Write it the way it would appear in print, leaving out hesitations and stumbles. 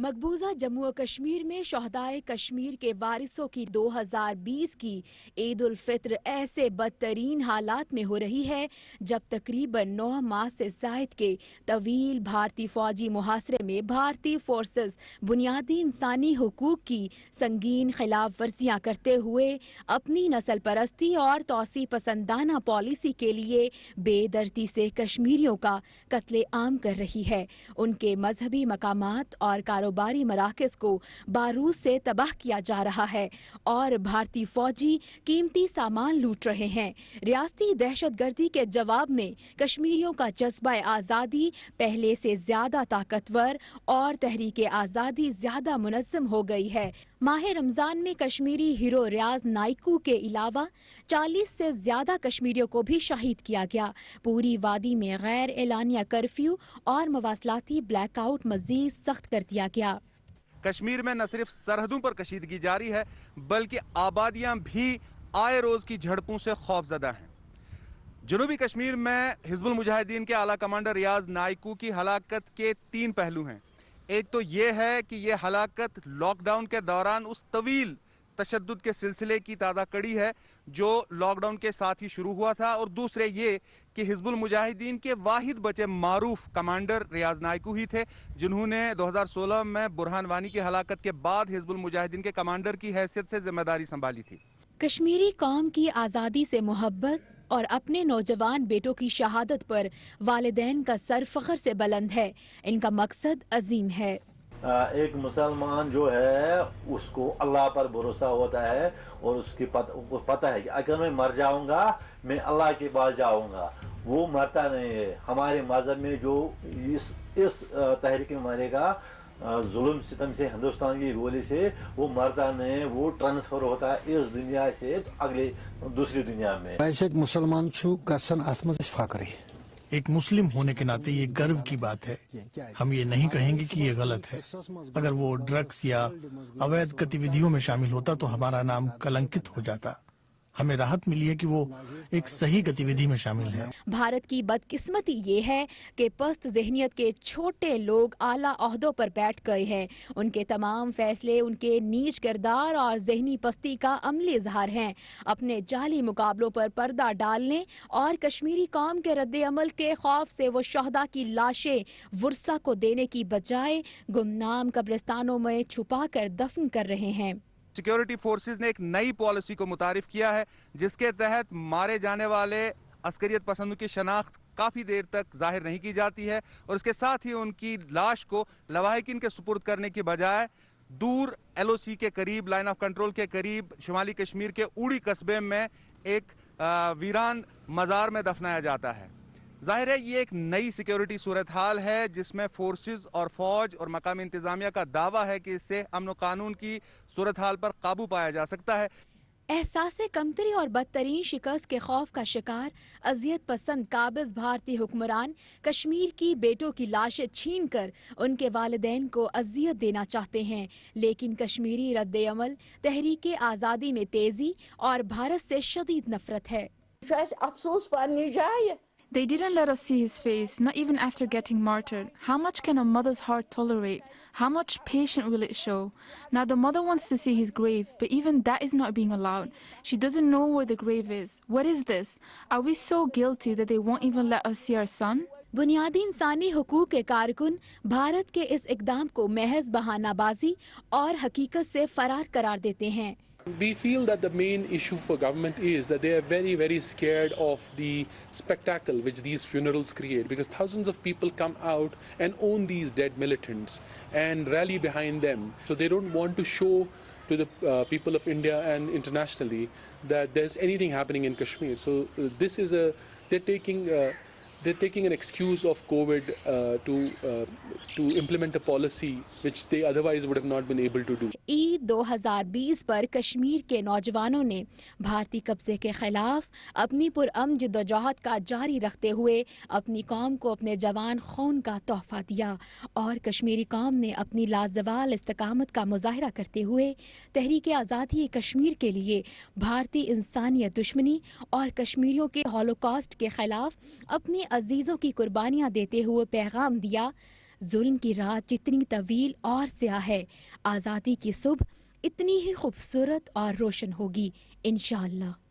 مقبوضہ جموں و کشمیر میں شہدائے کشمیر کے وارثوں کی 2020 کی عید الفطر ایسے بدترین حالات میں ہو رہی ہے جب تقریباً 9 ماہ سے زائد کے طویل بھارتی فوجی محاصرے میں بھارتی فورسز بنیادی انسانی حقوق کی سنگین خلاف ورزیاں کرتے ہوئے اپنی نسل پرستی اور توسیع پسندانہ پالیسی کے لیے بے دردی سے کشمیریوں کا قتل عام کر رہی ہے. ان کے مذہبی مقامات اور کاروباری مراکز کو بارود سے تباہ کیا جا رہا ہے اور بھارتی فوجی قیمتی سامان لوٹ رہے ہیں. ریاستی دہشت گردی کے جواب میں کشمیریوں کا جذبہ آزادی پہلے سے زیادہ طاقتور اور تحریک آزادی زیادہ منظم ہو گئی ہے. ماہ رمضان میں کشمیری ہیرو ریاض نائکو کے علاوہ 40 سے زیادہ کشمیریوں کو بھی شہید کیا گیا. پوری وادی میں غیر اعلانیہ کرفیو اور مواصلاتی بلیک آؤٹ مزید سخت کر دیا گیا. کشمیر میں نہ صرف سرحدوں پر کشیدگی جاری ہے بلکہ آبادیاں بھی آئے روز کی جھڑپوں سے خوف زدہ ہیں. جنوبی کشمیر میں حزب المجاہدین کے اعلیٰ کمانڈر ریاض نائکو کی ہلاکت کے 3 پہلو ہیں. ایک تو یہ ہے کہ یہ ہلاکت لاک ڈاؤن کے دوران اس طویل تشدد کے سلسلے کی تازہ کڑی ہے جو لاک ڈاؤن کے ساتھ ہی شروع ہوا تھا، اور دوسرے یہ کہ حزب المجاہدین کے واحد بچے معروف کمانڈر ریاض نائکو ہی تھے جنہوں نے 2016 میں برہان وانی کی ہلاکت کے بعد حزب المجاہدین کے کمانڈر کی حیثیت سے ذمہ داری سنبھالی تھی. کشمیری قوم کی آزادی سے محبت اور اپنے نوجوان بیٹوں کی شہادت پر والدین کا سر فخر سے بلند ہے. ان کا مقصد عظیم ہے. ایک مسلمان جو ہے اس کو اللہ پر بھروسہ ہوتا ہے اور اس کی پتہ ہے کہ اگر میں مر جاؤں گا میں اللہ کے پاس جاؤں گا. وہ مرتا نہیں ہے. ہمارے مذہب میں جو اس تحریک میں مرے گا ظلم ستم سے، ہندوستان کی گولی سے، وہ مرتا نہیں، وہ ٹرانسفر ہوتا ہے اس دنیا سے اگلے دوسری دنیا میں. ایک مسلمان گسن ات مز فخر. ایک مسلم ہونے کے ناطے یہ گرو کی بات ہے. ہم یہ نہیں کہیں گے کہ یہ غلط ہے. اگر وہ ڈرگز یا اویدھ گتیودھیوں میں شامل ہوتا تو ہمارا نام کلنکت ہو جاتا. ہمیں راحت ملی ہے کہ وہ ایک صحیح گتیودھی میں شامل ہے. بھارت کی بدقسمتی یہ ہے کہ پست ذہنیت کے چھوٹے لوگ اعلیٰ عہدوں پر بیٹھ گئے ہیں. ان کے تمام فیصلے ان کے نیچ کردار اور ذہنی پستی کا عملی اظہار ہیں. اپنے جعلی مقابلوں پر پردہ ڈالنے اور کشمیری قوم کے رد عمل کے خوف سے وہ شہداء کی لاشیں ورثہ کو دینے کی بجائے گمنام قبرستانوں میں چھپا کر دفن کر رہے ہیں. سیکیورٹی فورسز نے ایک نئی پالیسی کو متعارف کیا ہے جس کے تحت مارے جانے والے عسکریت پسندوں کی شناخت کافی دیر تک ظاہر نہیں کی جاتی ہے، اور اس کے ساتھ ہی ان کی لاش کو لواحقین کے سپرد کرنے کی بجائے دور ایل او سی کے قریب، لائن آف کنٹرول کے قریب شمالی کشمیر کے اوڑی قصبے میں ایک ویران مزار میں دفنایا جاتا ہے. ظاہر ہے یہ ایک نئی سیکیورٹی صورتحال ہے جس میں فورسز اور فوج اور مقامی انتظامیہ کا دعویٰ ہے کہ اس سے امن و قانون کی صورتحال پر قابو پایا جا سکتا ہے. احساس کمتری اور بدترین شکست کے خوف کا شکار اذیت پسند قابض بھارتی حکمران کشمیر کی بیٹوں کی لاشیں چھین کر ان کے والدین کو اذیت دینا چاہتے ہیں. لیکن کشمیری رد عمل تحریک آزادی میں تیزی اور بھارت سے شدید نفرت ہے. افسوس پننہِ جایہِ. They didn't let us see his face, not even after getting martyred. How much can a mother's heart tolerate? How much patience will it show? Now the mother wants to see his grave, but even that is not being allowed. She doesn't know where the grave is. What is this? Are we so guilty that they won't even let us see our son? بنیادی انسانی حقوق کے کارکن بھارت کے اس اقدام کو محض بہانہ بازی اور حقیقت سے فرار قرار دیتے ہیں. We feel that the main issue for government is that they are very, very scared of the spectacle which these funerals create, because thousands of people come out and own these dead militants and rally behind them. So they don't want to show to the people of India and internationally that there's anything happening in Kashmir. So this is they're taking an excuse of COVID to implement a policy which they otherwise would have not been able to do. عید 2020 پر کشمیر کے نوجوانوں نے بھارتی قبضے کے خلاف اپنی پرامن جدوجہد کا جاری رکھتے ہوئے اپنی قوم کو اپنے جوان خون کا تحفہ دیا، اور کشمیری قوم نے اپنی لازوال استقامت کا مظاہرہ کرتے ہوئے تحریک آزادی کشمیر کے لیے بھارتی انسانیت دشمنی اور کشمیریوں کے ہولوکاسٹ کے خلاف اپنی عزیزوں کی قربانیاں دیتے ہوئے پیغام دیا: ظلم کی رات جتنی طویل اور سیاہ ہے، آزادی کی صبح اتنی ہی خوبصورت اور روشن ہوگی انشاءاللہ۔